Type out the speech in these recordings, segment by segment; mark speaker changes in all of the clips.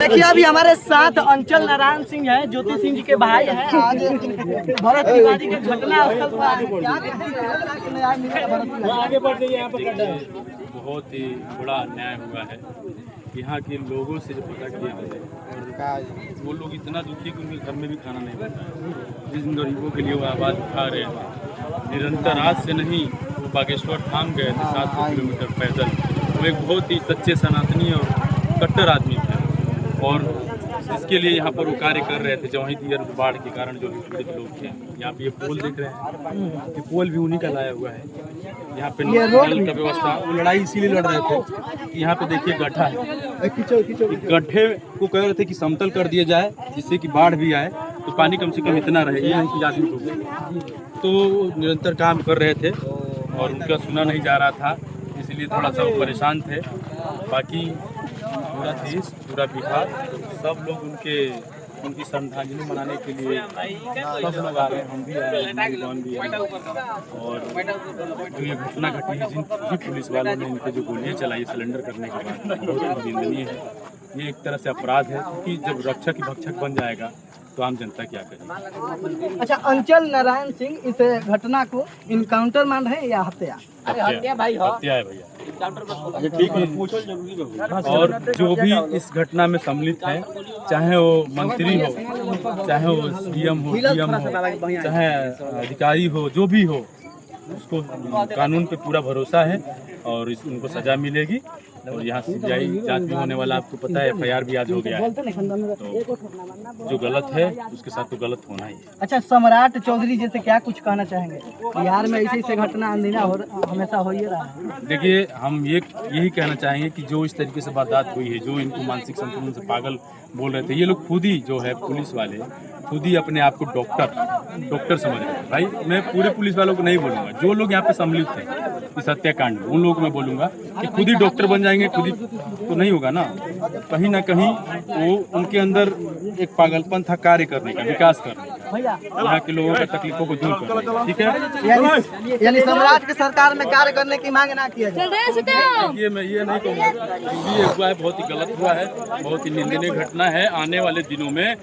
Speaker 1: देखिए अभी हमारे साथ अंचल नारायण सिंह है, ज्योति सिंह जी के भाई हैं। आज भरत तिवारी के घटना स्थल पर आए हैं। क्या
Speaker 2: आगे बढ़ जाइए। यहाँ पर बहुत ही बड़ा अन्याय हुआ है। यहाँ के लोगों से जो पता किया हमने, वो लोग इतना दुखी कि उनके घर में भी खाना नहीं बनता है। जिन गरीबों के लिए वो आवाज़ उठा रहे हैं निरंतर, आज से नहीं, वो बागेश्वर धाम गए थे 700 किलोमीटर पैदल। वो एक बहुत ही सच्चे सनातनी और कट्टर आदमी थे और इसके लिए यहाँ पर वो कार्य कर रहे थे। जवाही दियर बाढ़ के कारण जो पीड़ित लोग थे, यहाँ पे ये पोल देख रहे हैं, ये पोल भी उन्हीं का लाया हुआ है। यहाँ पे नल का व्यवस्था, वो लड़ाई इसीलिए लड़ रहे थे कि यहाँ पे देखिए गड्ढा है, गड्ढे को कह रहे थे कि समतल कर दिया जाए जिससे कि बाढ़ भी आए तो पानी कम से कम इतना रहे, ये नहीं कि आदमी को। तो निरंतर काम कर रहे थे और उनका सुना नहीं जा रहा था, इसलिए थोड़ा सा परेशान थे। बाकी पूरा देश, पूरा बिहार, सब लोग उनकी श्रद्धांजलि मनाने के लिए सब लोग आ रहे हैं। हम भी आ रहे हैं, नौजवान भी आए। और जो ये घटना घटी है, जिन भी पुलिस वालों ने इनके जो गोलियां चलाई सिलेंडर करने के बाद, बहुत ही निंदनीय है। ये एक तरह से अपराध है कि जब रक्षक ही भक्षक बन जाएगा तो आम जनता क्या करेगी।
Speaker 1: अच्छा, अंचल नारायण सिंह इस घटना को इनकाउंटर मान रहे हैं या हत्या?
Speaker 2: हत्या है भैया। ठीक है। और जो भी इस घटना में सम्मिलित है, चाहे वो मंत्री हो, चाहे वो सीएम हो, डीएम हो, चाहे अधिकारी हो, जो भी हो, उसको कानून पे पूरा भरोसा है और उनको सजा मिलेगी। और यहाँ सीबीआई जांच भी होने वाला, आपको पता है, एफआईआर भी आज हो गया है। तो जो गलत है उसके साथ तो गलत होना ही है।
Speaker 1: अच्छा, सम्राट चौधरी जैसे क्या कुछ कहना चाहेंगे? बिहार में ऐसे घटना अनदिना हमेशा हो ही रहा है।
Speaker 2: देखिए, हम यही कहना चाहेंगे कि जो इस तरीके से वारदात हुई है, जो इनको मानसिक संतुलन से पागल बोल रहे थे, ये लोग खुद ही जो है पुलिस वाले खुद ही अपने आप को डॉक्टर समझ रहे हैं। भाई, मैं पूरे पुलिस वालों को नहीं बोलूँगा, जो लोग यहाँ पे सम्मिलित हैं इस हत्याकांड में, उन लोगों को मैं बोलूँगा कि खुद ही डॉक्टर बन जाएंगे, खुद ही तो नहीं होगा ना। कहीं ना कहीं वो उनके अंदर एक पागलपन था कार्य करने का, विकास करने का, यहाँ के लोगों की तकलीफों को दूर करने का। ठीक है,
Speaker 1: यानी सम्राट की सरकार में कार्य करने की मांग ना किया जाए।
Speaker 2: ये मैं ये नहीं कहूँगा, जो भी हुआ है बहुत ही गलत हुआ है, बहुत ही निंदनीय घटना है। आने वाले दिनों में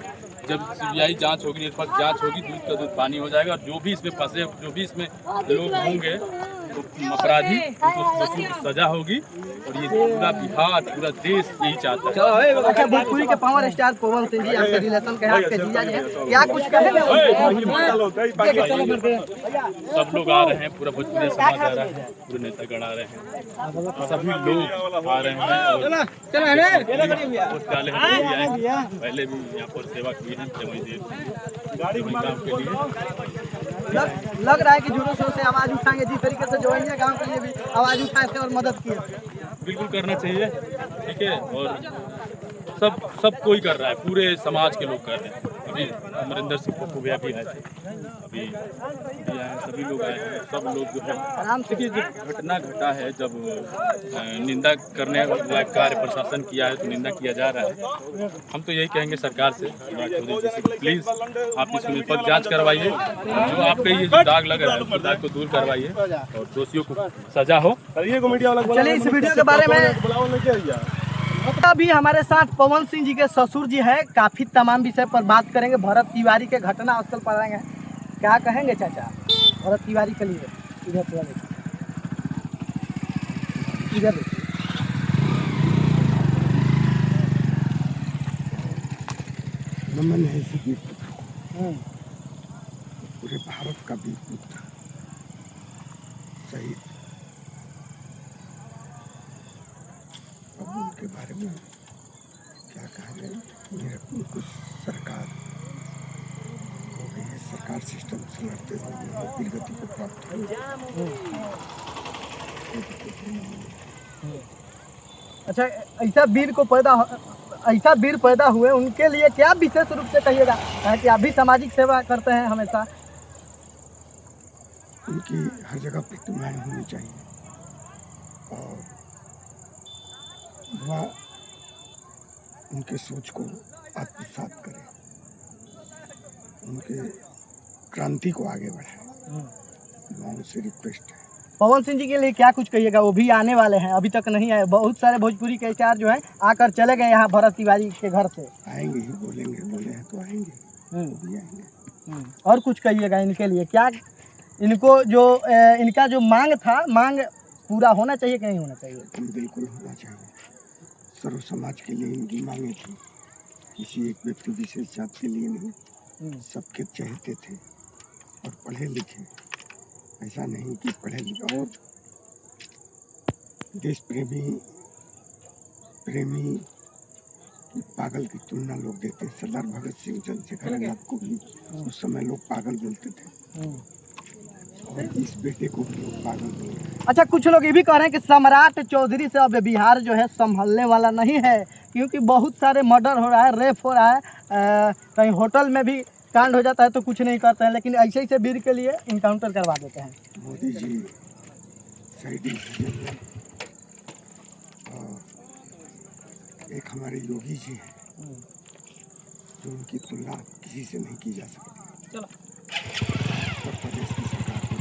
Speaker 2: जब सीबीआई जांच होगी, निष्पक्ष जांच होगी, दूध का दूध पानी हो जाएगा। और जो भी इसमें फंसे, जो भी इसमें लोग होंगे, तो अपराधी, उनको सजा होगी। और ये पूरा बिहार, पूरा देश यही चाहता है।
Speaker 1: अच्छा, भोजपुरी के पावर स्टार पवन सिंह जी आपके रिलेशन के आपके जीजा जी हैं, क्या कुछ कहेंगे?
Speaker 2: सब लोग आ रहे हैं, पूरा भोजपुरी समाज आ रहा है, पूरे नेतागण आ रहे हैं, सभी लोग आ रहे हैं। और पहले भी यहाँ पर सेवा की है जवाई देव गाँव के लिए।
Speaker 1: लग रहा है कि जोरों शोर से आवाज उठाएंगे, जिस तरीके से जवाइया गांव के लिए भी आवाज उठाए थे और मदद किए थे।
Speaker 2: बिल्कुल करना चाहिए, ठीक है। और सब कोई कर रहा है, पूरे समाज के लोग कर रहे हैं। अभी अमरिंदर सिंह पप्पू भी आए थे, अभी आए, सभी लोग आए हैं। सब लोग जो है, देखिए, जो घटना घटा है, जब निंदा करने वाला कार्य प्रशासन किया है तो निंदा किया जा रहा है। हम तो यही कहेंगे सरकार से, प्लीज़ आप इसको निष्पक्ष जांच करवाइए, जो आपके ये जो दाग लग रहा है उस दाग को दूर करवाइए और दोषियों को सजा हो।
Speaker 1: चलिए, इस वीडियो के बारे में अभी हमारे साथ पवन सिंह जी के ससुर जी है, काफी तमाम विषय पर बात करेंगे। भरत तिवारी के घटना स्थल पर आएंगे, क्या कहेंगे चाचा भरत तिवारी के लिए? इधर इधर
Speaker 3: नमन है पूरे भारत का वीरपुत्र था, शहीद। अब उनके बारे में क्या कहा जाए, कुछ सरकार हो गई है, सरकार सिस्टम से लड़ते हुए वीर गति को प्राप्त हुई।
Speaker 1: अच्छा, ऐसा वीर पैदा हुए, उनके लिए क्या विशेष रूप से कहिएगा? कि आप भी सामाजिक सेवा करते हैं हमेशा।
Speaker 3: उनकी हर जगह प्रतिमाएं होनी चाहिए और युवा उनके सोच को आत्मसात करे, उनके क्रांति को आगे बढ़ाए। युवाओं से रिक्वेस्ट है
Speaker 1: पवन सिंह जी के लिए क्या कुछ कहिएगा? वो भी आने वाले हैं, अभी तक नहीं आए। बहुत सारे भोजपुरी के स्टार जो हैं आकर चले गए यहाँ भरत तिवारी के घर से।
Speaker 3: आएंगे ही, बोलेंगे, बोले हैं तो आएंगे, वो भी आएंगे।
Speaker 1: और कुछ कहिएगा इनके लिए? क्या इनको जो इनका जो मांग था, मांग पूरा होना चाहिए कि नहीं होना चाहिए?
Speaker 3: बिल्कुल होना चाहिए। सर्व समाज के लिए इनकी मांगे थी, किसी एक व्यक्ति विशेष जात के लिए नहीं, सबके चाहते थे और पढ़े लिखे। ऐसा नहीं कि पढ़े लिखे और देश प्रेमी पागल की तुलना लोग देते हैं। सरदार भगत सिंह, चंद्रशेखर आजाद को भी उस समय लोग पागल बोलते थे और इस बेटे को भी लोग पागल बोल रहे हैं।
Speaker 1: अच्छा, कुछ लोग ये भी कह रहे हैं कि सम्राट चौधरी से अब बिहार जो है संभलने वाला नहीं है, क्योंकि बहुत सारे मर्डर हो रहा है, रेप हो रहा है, कहीं होटल में भी कांड हो जाता है तो कुछ नहीं करते हैं, लेकिन ऐसे ही से वीर के लिए इनकाउंटर करवा देते हैं।
Speaker 3: मोदी जी सही डिसीजन है और एक हमारे योगी जी हैं जो उनकी तुलना किसी से नहीं की जा सकती।
Speaker 1: चलो
Speaker 3: उत्तर प्रदेश की सरकार को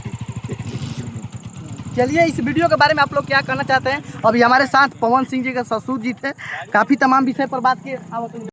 Speaker 3: देखने की जरूरत है।
Speaker 1: चलिए, इस वीडियो के बारे में आप लोग क्या कहना चाहते हैं? अभी हमारे साथ पवन सिंह जी के ससुर जी थे, काफ़ी तमाम विषय पर बात किए।